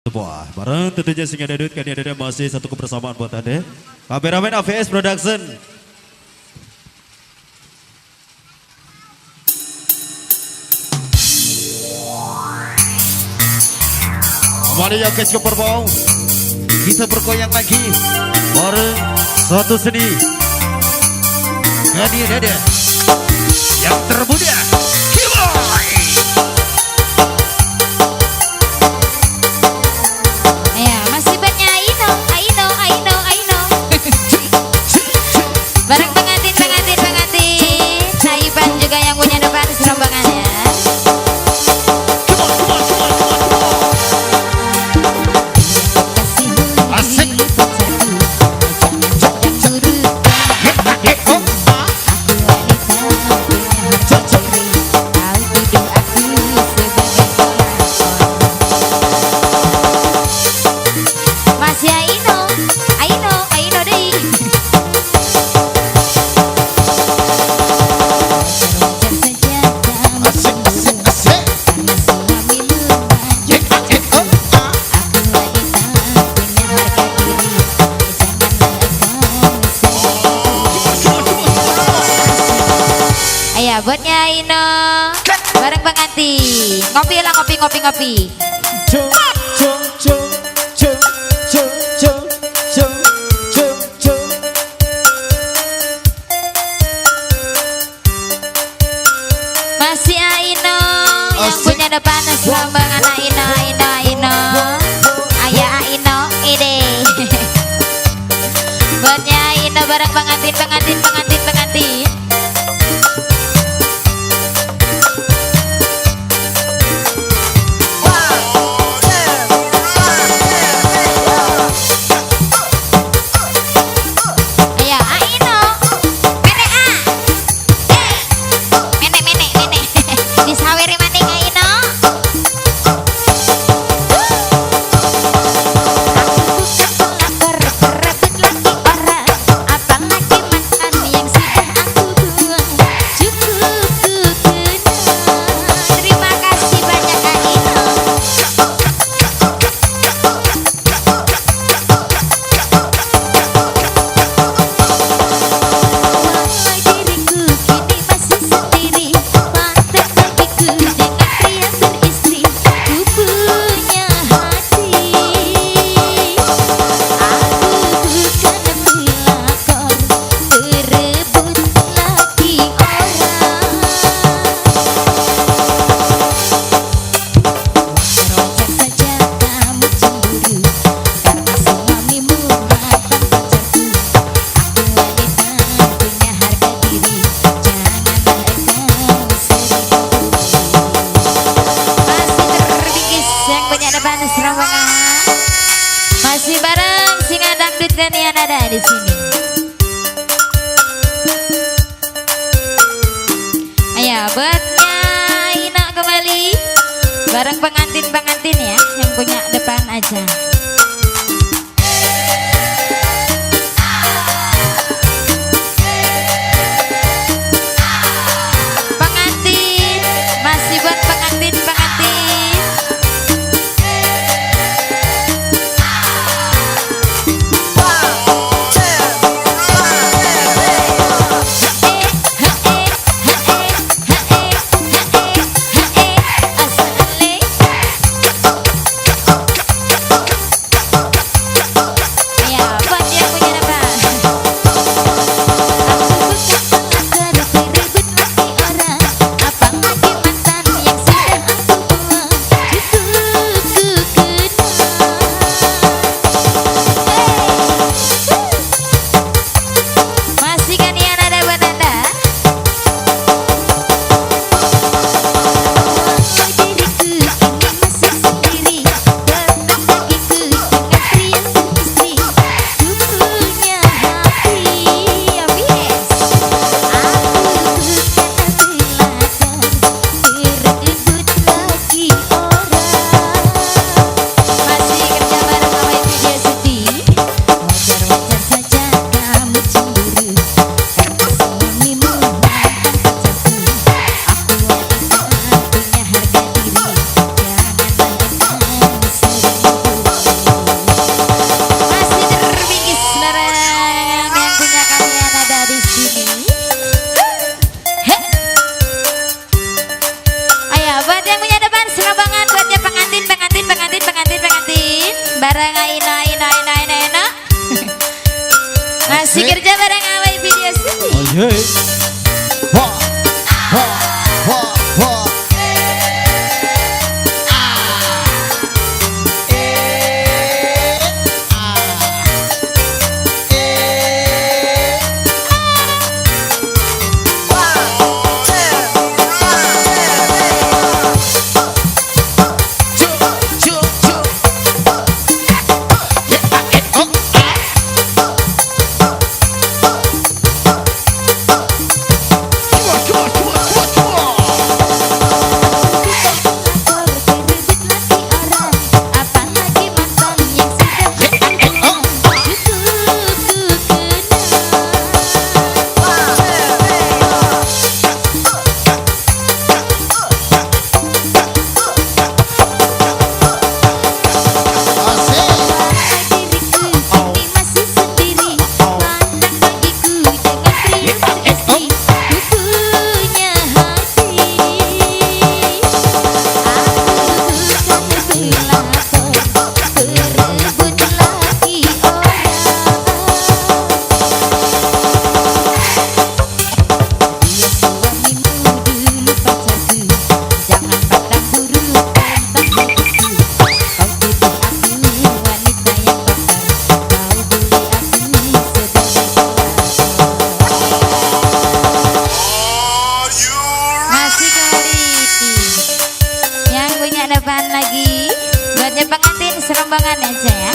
Wah, bareng tentunya singa dedut kan ada masih satu kebersamaan buat Anda. Kameramen AVS Production. Kembali ya ke Perbau. Kita bergoyang lagi bareng suatu seni. Ini ada yang termuda. Bareng pengantin, Saiban juga yang punya depan serombangannya. Asik. Masih Aino deh. Ayah buatnya Aino bareng pengantin. Ngopi lah, ngopi. Masih Aino yang punya depan serombangan. Aino. Ayah Aino ide. Buatnya Aino bareng pengantin. Masih bareng singa dangdut kan yang ada di sini. Ayo buatnya Ina kembali bareng pengantin ya yang punya depan aja. Pengantin masih buat pengantin. bareng Aina. Masih kerja bareng awal video sini. Oh iya. Wah, wah, wah, wah. Apalagi mantan yang sudah diriku kini masih sendiri. Pandang bagiku dengan pria bereaksi. Ku punya hati. Aku bukan pelakon berebut laki orang. Dia suamimu dulu pacarku. Jangan pandang buruk tentang hidupku. Kau tuduh aku wanita yang bakar. Kau boleh aku sebagai pelakon. Masih kali yang punya depan lagi buatnya pengantin serembangan aja ya.